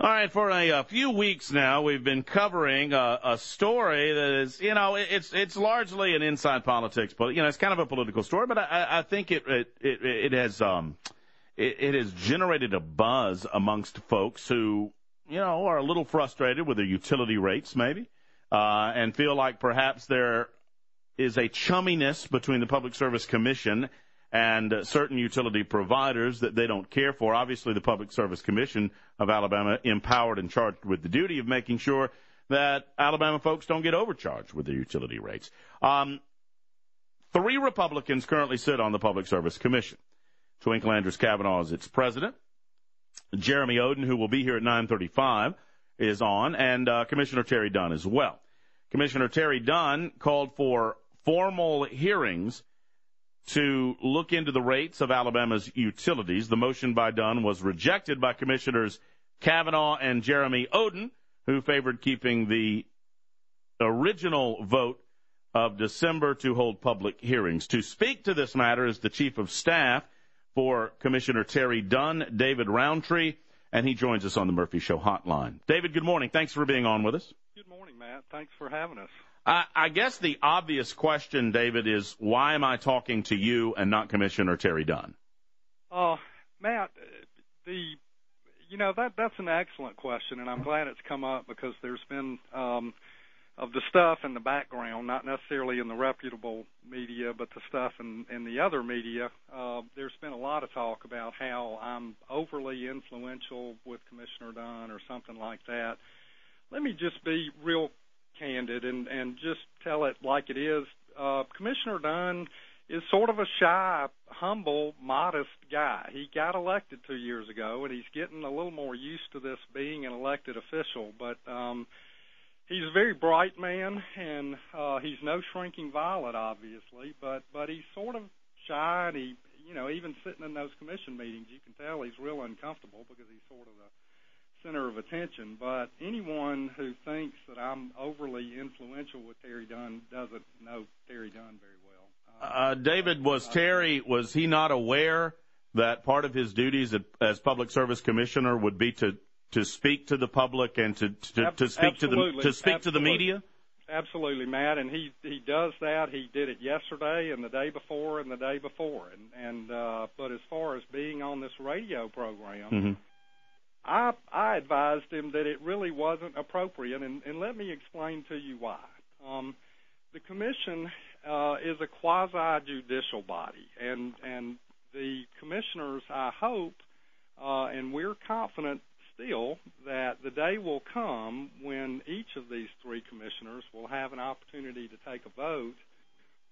All right, for a few weeks now, we've been covering a story that is, it's largely an inside politics, but it's kind of a political story. But I think it has generated a buzz amongst folks who are a little frustrated with their utility rates, maybe, and feel like perhaps there is a chumminess between the Public Service Commission and certain utility providers that they don't care for. Obviously, the Public Service Commission of Alabama empowered and charged with the duty of making sure that Alabama folks don't get overcharged with their utility rates. 3 Republicans currently sit on the Public Service Commission. Twinkle Andrews Kavanaugh is its president. Jeremy Oden, who will be here at 9:35, is on, and Commissioner Terry Dunn as well. Commissioner Terry Dunn called for formal hearings to look into the rates of Alabama's utilities. The motion by Dunn was rejected by Commissioners Kavanaugh and Jeremy Oden, who favored keeping the original vote of December to hold public hearings. To speak to this matter is the Chief of Staff for Commissioner Terry Dunn, David Rountree, and he joins us on the Murphy Show hotline. David, good morning. Thanks for being on with us. Good morning, Matt. Thanks for having us. I guess the obvious question, David, is why am I talking to you and not Commissioner Terry Dunn? Matt, that's an excellent question, and I'm glad it's come up because there's been of the stuff in the background, not necessarily in the reputable media, but the stuff in the other media. There's been a lot of talk about how I'm overly influential with Commissioner Dunn or something like that. Let me just be real candid and just tell it like it is. Commissioner Dunn is sort of a shy, humble, modest guy. He got elected 2 years ago, and he's getting a little more used to this being an elected official. But he's a very bright man, and he's no shrinking violet, obviously. But he's sort of shy, and he, even sitting in those commission meetings, you can tell he's real uncomfortable because he's sort of the center of attention. But anyone who thinks that I'm overly influential with Terry Dunn doesn't know Terry Dunn very well. David, was he not aware that part of his duties as Public Service Commissioner would be to speak to the public and to speak to the media? Absolutely, Matt, and he does that. He did it yesterday and the day before and the day before. But as far as being on this radio program, mm-hmm. I advised him that it really wasn't appropriate, and let me explain to you why. The commission is a quasi-judicial body, and the commissioners, I hope, and we're confident still, that the day will come when each of these 3 commissioners will have an opportunity to take a vote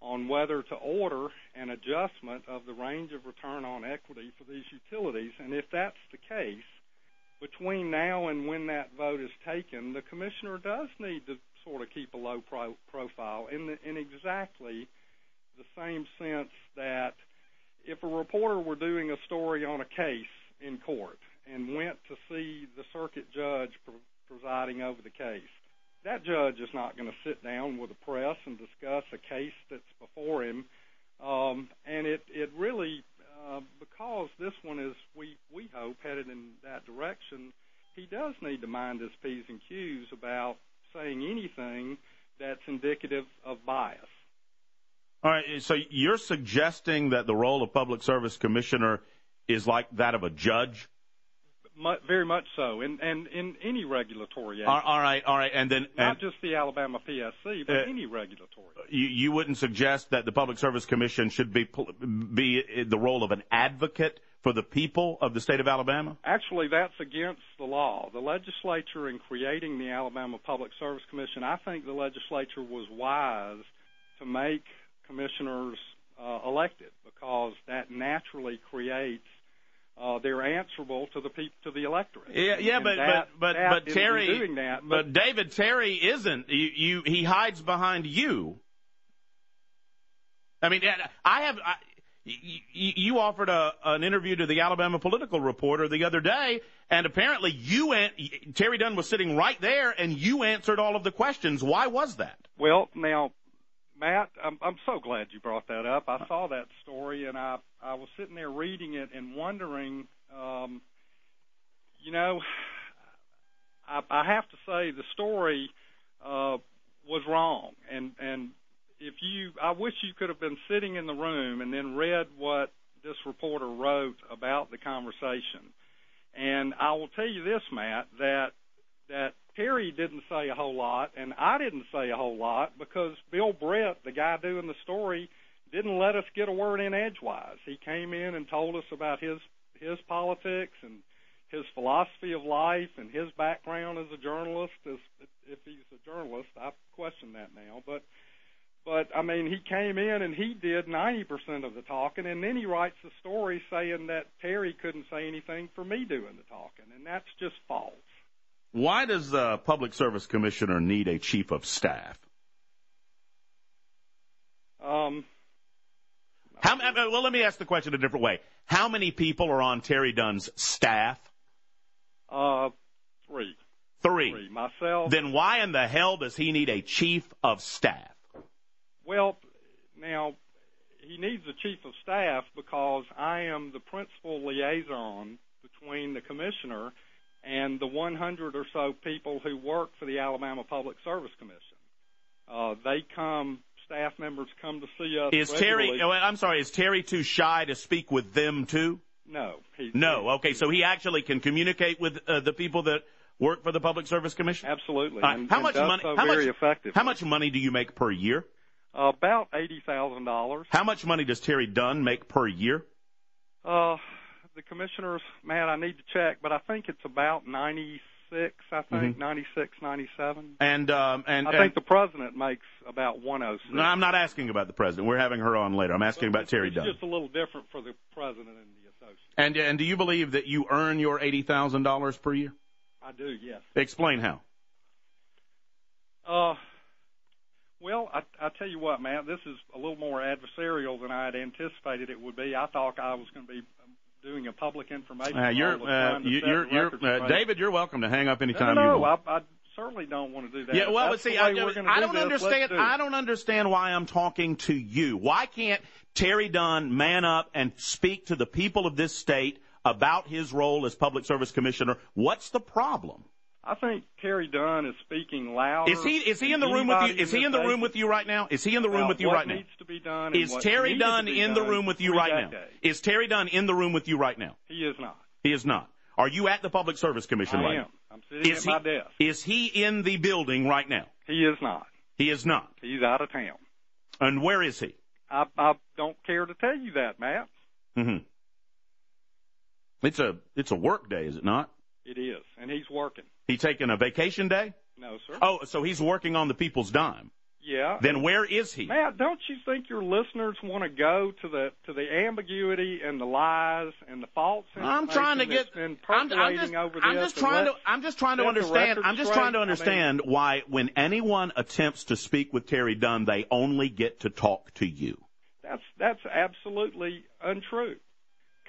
on whether to order an adjustment of the range of return on equity for these utilities. And if that's the case, between now and when that vote is taken, the commissioner does need to sort of keep a low profile in exactly the same sense that if a reporter were doing a story on a case in court and went to see the circuit judge presiding over the case, that judge is not going to sit down with the press and discuss a case that's before him. And it really, because this one is, we hope, headed in that direction, he does need to mind his P's and Q's about saying anything that's indicative of bias. All right, so you're suggesting that the role of Public Service Commissioner is like that of a judge? Very much so, and in any regulatory agency. All right, and then not just the Alabama PSC, but any regulatory. You wouldn't suggest that the Public Service Commission should be the role of an advocate for the people of the state of Alabama? Actually, that's against the law. The legislature, in creating the Alabama Public Service Commission, I think the legislature was wise to make commissioners elected, because that naturally creates they're answerable to the electorate. But Terry, doing that, but David, Terry isn't. He hides behind you. I mean, you offered an interview to the Alabama Political Reporter the other day, and apparently Terry Dunn was sitting right there, and you answered all of the questions. Why was that? Well, now, Matt, I'm so glad you brought that up. I saw that story, and I was sitting there reading it and wondering, I have to say the story was wrong, and I wish you could have been sitting in the room and then read what this reporter wrote about the conversation. And I will tell you this, Matt, that Terry didn't say a whole lot, and I didn't say a whole lot because Bill Brett, the guy doing the story, didn't let us get a word in edgewise. He came in and told us about his politics and his philosophy of life and his background as a journalist. If he's a journalist, I question that now. But I mean, he came in and he did 90% of the talking, and then he writes a story saying that Terry couldn't say anything for me doing the talking, and that's just false. Why does the Public Service Commissioner need a chief of staff? Well, let me ask the question a different way. How many people are on Terry Dunn's staff? Three. Three. Myself. Then why in the hell does he need a chief of staff? Well, now, he needs a chief of staff because I am the principal liaison between the commissioner and the 100 or so people who work for the Alabama Public Service Commission. Staff members come to see us regularly. Is Terry too shy to speak with them too? No. Okay, so he actually can communicate with the people that work for the Public Service Commission? Absolutely. How much money? Very effectively. How much money do you make per year? About $80,000. How much money does Terry Dunn make per year? The commissioners, Matt, I need to check, but I think it's about 96. I think 96, 97. And I think the president makes about 106. No, I'm not asking about the president. We're having her on later. I'm asking about Terry Dunn. It's just a little different for the president and the associate. And do you believe that you earn your $80,000 per year? I do, yes. Explain how. Well, I tell you what, Matt, this is a little more adversarial than I had anticipated it would be. I thought I was going to be doing a public information. David, you're welcome to hang up anytime you want. No, I certainly don't want to do that. Yeah, well, but see, I don't understand. I don't understand why I'm talking to you. Why can't Terry Dunn man up and speak to the people of this state about his role as Public Service Commissioner? What's the problem? I think Terry Dunn is speaking louder. Is he in the room with you? Is he in the room with you right now? Is he in the room with you right now? What needs to be done? Is Terry Dunn in the room with you right now? Is Terry Dunn in the room with you right now? He is not. He is not. Are you at the Public Service Commission right now? I am. I'm sitting at my desk. Is he in the building right now? He is not. He is not. He's out of town. And where is he? I don't care to tell you that, Matt. Mm-hmm. It's a work day, is it not? It is, and he's working. He taking a vacation day? No, sir. Oh, so he's working on the people's dime. Yeah. Then where is he? Matt, don't you think your listeners want to go to the ambiguity and the lies and the false information I'm trying to get. I'm just trying to understand why, when anyone attempts to speak with Terry Dunn, they only get to talk to you. That's absolutely untrue.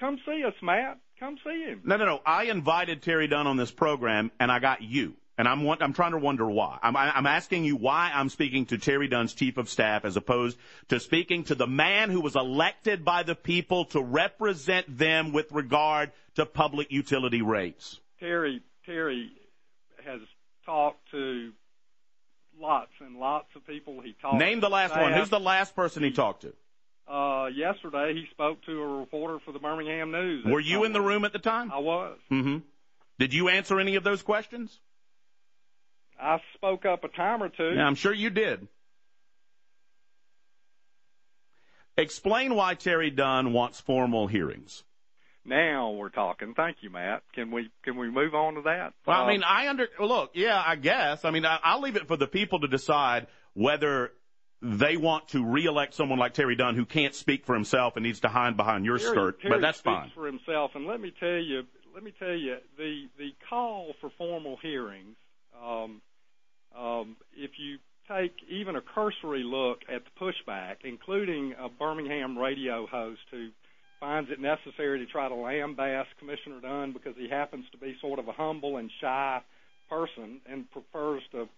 Come see us, Matt. Come see him. No. I invited Terry Dunn on this program, and I got you. And I'm trying to wonder why. I'm asking you why I'm speaking to Terry Dunn's chief of staff as opposed to speaking to the man who was elected by the people to represent them with regard to public utility rates. Terry has talked to lots and lots of people. Name the last one. Who's the last person he talked to? Yesterday, he spoke to a reporter for the Birmingham News. Were you in the room at the time? I was. Mm-hmm. Did you answer any of those questions? I spoke up a time or two. Yeah, I'm sure you did. Explain why Terry Dunn wants formal hearings. Now we're talking. Thank you, Matt. Can we move on to that? Well, I mean, I guess. I mean, I'll leave it for the people to decide whether they want to reelect someone like Terry Dunn who can't speak for himself and needs to hide behind your skirt, but that's fine. Terry speaks for himself, and let me tell you, the call for formal hearings, if you take even a cursory look at the pushback, including a Birmingham radio host who finds it necessary to try to lambaste Commissioner Dunn because he happens to be sort of a humble and shy person and prefers to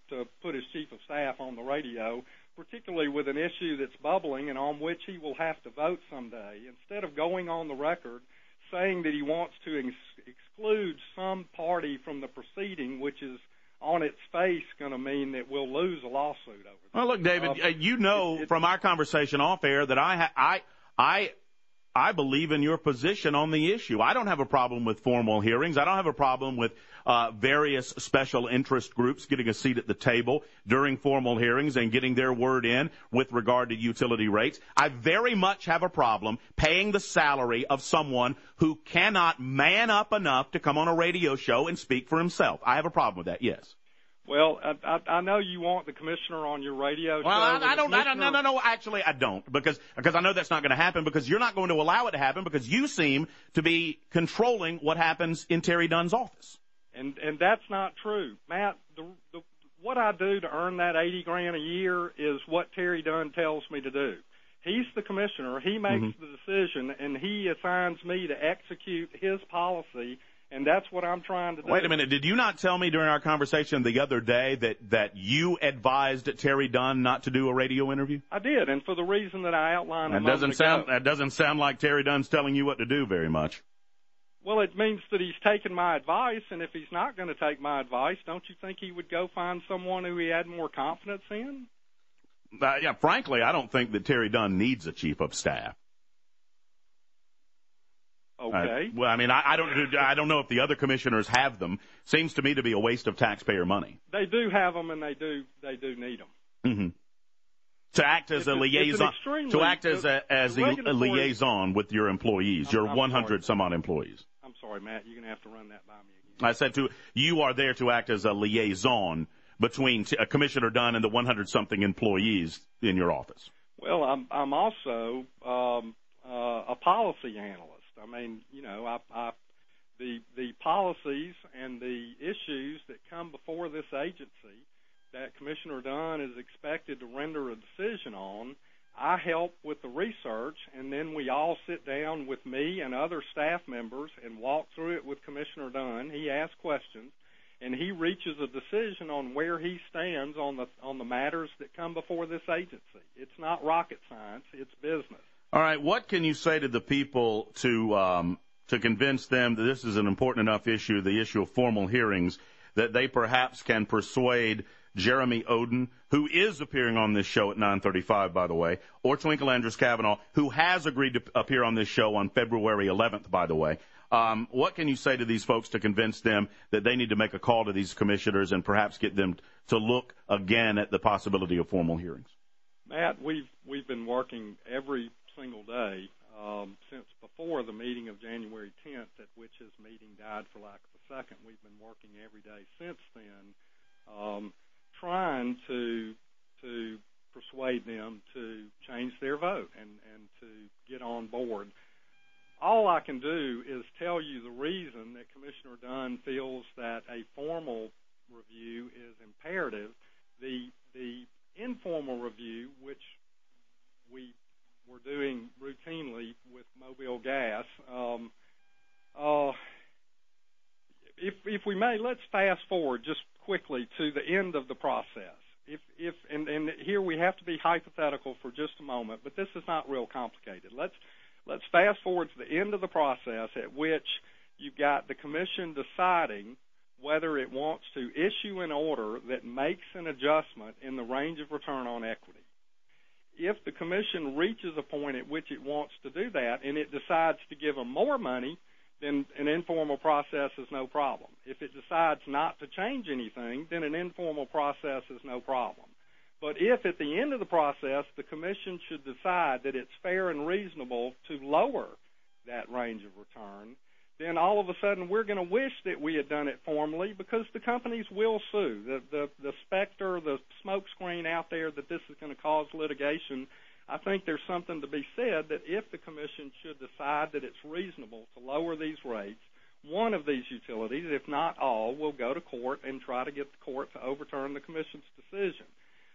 put his chief of staff on the radio, particularly with an issue that's bubbling and on which he will have to vote someday, instead of going on the record saying that he wants to exclude some party from the proceeding, which is on its face going to mean that we'll lose a lawsuit over this. Well, look, David, you know from our conversation off air that I believe in your position on the issue. I don't have a problem with formal hearings. I don't have a problem with various special interest groups getting a seat at the table during formal hearings and getting their word in with regard to utility rates. I very much have a problem paying the salary of someone who cannot man up enough to come on a radio show and speak for himself. I have a problem with that, yes. Well, I know you want the commissioner on your radio show. Well, I don't. No. Actually, I don't, because I know that's not going to happen, because you're not going to allow it to happen, because you seem to be controlling what happens in Terry Dunn's office. And that's not true, Matt. What I do to earn that $80,000 a year is what Terry Dunn tells me to do. He's the commissioner. He makes the decision, and he assigns me to execute his policy. And that's what I'm trying to do. Wait a minute. Did you not tell me during our conversation the other day that you advised Terry Dunn not to do a radio interview? I did, and for the reason that I outlined That doesn't sound like Terry Dunn's telling you what to do very much. Well, it means that he's taken my advice, and if he's not going to take my advice, don't you think he would go find someone who he had more confidence in? Yeah, frankly, I don't think that Terry Dunn needs a chief of staff. Okay. Well, I mean, I don't know if the other commissioners have them. Seems to me to be a waste of taxpayer money. They do have them, and they do need them. Mm-hmm. To act as a liaison, a liaison with your employees, your 100 some odd employees. I'm sorry, Matt. You're going to have to run that by me again. I said you are there to act as a liaison between Commissioner Dunn and the 100 something employees in your office. Well, I'm also a policy analyst. I mean, you know, the policies and the issues that come before this agency that Commissioner Dunn is expected to render a decision on, I help with the research, and then we all sit down with me and other staff members and walk through it with Commissioner Dunn. He asks questions, and he reaches a decision on where he stands on the matters that come before this agency. It's not rocket science. It's business. All right, what can you say to the people to convince them that this is an important enough issue, the issue of formal hearings, that they perhaps can persuade Jeremy Oden, who is appearing on this show at 9:35, by the way, or Twinkle Andrews Kavanaugh, who has agreed to appear on this show on February 11th, by the way. What can you say to these folks to convince them that they need to make a call to these commissioners and perhaps get them to look again at the possibility of formal hearings? Matt, we've been working every single day since before the meeting of January 10th, at which his meeting died for lack of a second. We've been working every day since then, trying to persuade them to change their vote and to get on board. All I can do is tell you the reason that Commissioner Dunn feels that a formal review is imperative. The informal review, which we were doing routinely with Mobile Gas, if we may, let's fast forward just quickly to the end of the process. And here we have to be hypothetical for just a moment, but this is not real complicated. Let's fast forward to the end of the process, at which you've got the commission deciding whether it wants to issue an order that makes an adjustment in the range of return on equity. If the commission reaches a point at which it wants to do that and it decides to give them more money, then an informal process is no problem. If it decides not to change anything, then an informal process is no problem. But if at the end of the process the commission should decide that it's fair and reasonable to lower that range of return, then all of a sudden we're going to wish that we had done it formally, because the companies will sue. The specter, the smoke screen out there that this is going to cause litigation, I think there's something to be said that if the commission should decide that it's reasonable to lower these rates, one of these utilities, if not all, will go to court and try to get the court to overturn the commission's decision.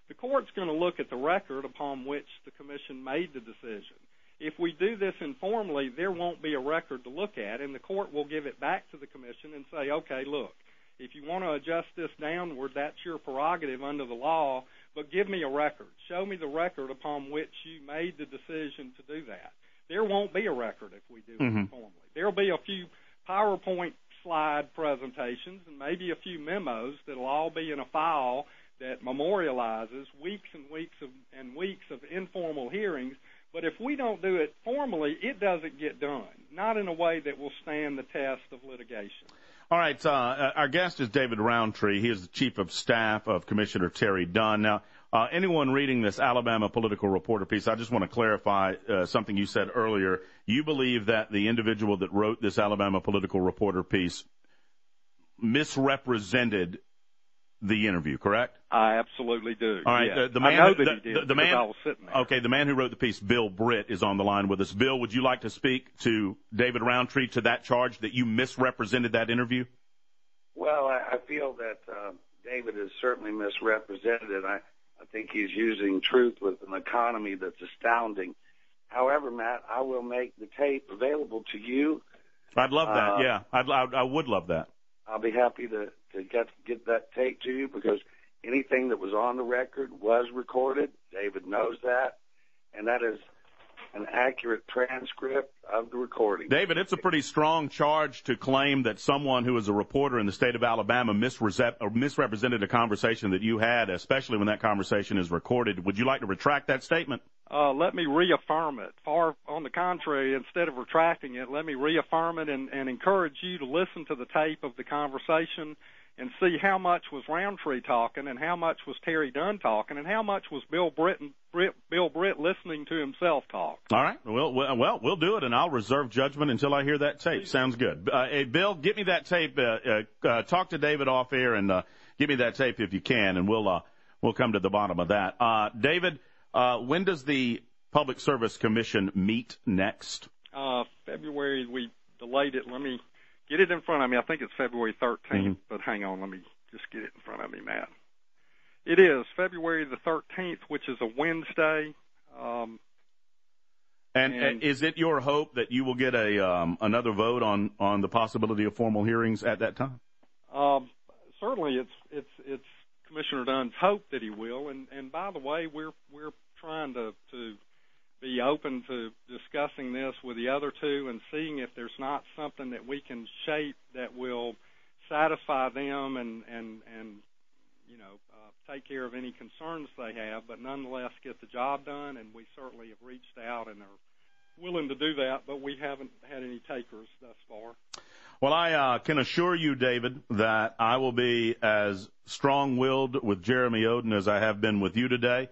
The court's going to look at the record upon which the commission made the decision. If we do this informally, there won't be a record to look at, and the court will give it back to the commission and say, okay, look, if you want to adjust this downward, that's your prerogative under the law, but give me a record. Show me the record upon which you made the decision to do that. There won't be a record if we do it informally. There will be a few PowerPoint slide presentations and maybe a few memos that'll all be in a file that memorializes weeks and weeks of informal hearings. But if we don't do it formally, it doesn't get done, not in a way that will stand the test of litigation. All right, our guest is David Rountree. He is the Chief of Staff of Commissioner Terry Dunn. Now, anyone reading this Alabama Political Reporter piece, I just want to clarify something you said earlier. You believe that the individual that wrote this Alabama Political Reporter piece misrepresented the interview, correct? I absolutely do. All right. Yes. The man, I know that he did, because I was sitting there. Okay, the man who wrote the piece, Bill Britt, is on the line with us. Bill, would you like to speak to David Rountree to that charge that you misrepresented that interview? Well, I feel that David has certainly misrepresented it. I think he's using truth with an economy that's astounding. However, Matt, I will make the tape available to you. I'd love that, yeah. I would love that. I'll be happy to get that tape to you, because anything that was on the record was recorded. David knows that, and that is an accurate transcript of the recording. David, it's a pretty strong charge to claim that someone who is a reporter in the state of Alabama misrepresented a conversation that you had, especially when that conversation is recorded. Would you like to retract that statement? Let me reaffirm it. Far on the contrary, instead of retracting it, let me reaffirm it and encourage you to listen to the tape of the conversation and see how much was Rountree talking and how much was Terry Dunn talking and how much was Bill Britt listening to himself talk. All right. Well, we'll do it, and I'll reserve judgment until I hear that tape. Sounds good. Hey, Bill, get me that tape. Talk to David off air and give me that tape if you can, and we'll come to the bottom of that. David, when does the Public Service Commission meet next? February. We delayed it. Let me get it in front of me. I think it's February 13th, but hang on. Let me just get it in front of me, Matt. It is February the 13th, which is a Wednesday. And is it your hope that you will get another vote on the possibility of formal hearings at that time? Certainly, it's Commissioner Dunn's hope that he will. And by the way, we're trying to be open to discussing this with the other two and seeing if there's not something that we can shape that will satisfy them and take care of any concerns they have, but nonetheless get the job done. And we certainly have reached out and are willing to do that, but we haven't had any takers thus far. Well, I can assure you, David, that I will be as strong-willed with Jeremy Oden as I have been with you today.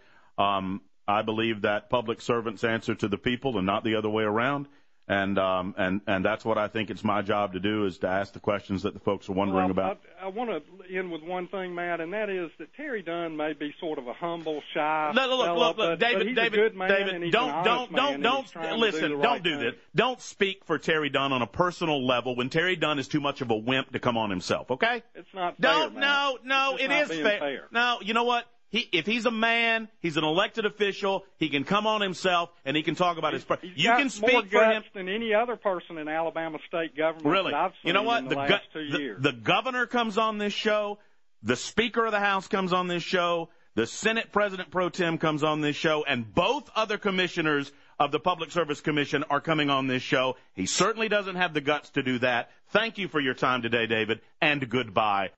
I believe that public servants answer to the people and not the other way around. And that's what I think it's my job to do, is to ask the questions that the folks are wondering about. I want to end with one thing, Matt, and that is that Terry Dunn may be sort of a humble, shy look, but he's a good man, and he's don't do this. Don't speak for Terry Dunn on a personal level when Terry Dunn is too much of a wimp to come on himself, okay? It's not fair, No, it is fair. No, you know what? If he's a man, he's an elected official, he can come on himself and he can talk about his. You can speak for him than any other person in Alabama state government. Really? That I've seen you know what? In the last 2 years. The governor comes on this show, the Speaker of the House comes on this show, the Senate President Pro Tem comes on this show, and both other commissioners of the Public Service Commission are coming on this show. He certainly doesn't have the guts to do that. Thank you for your time today, David, and goodbye.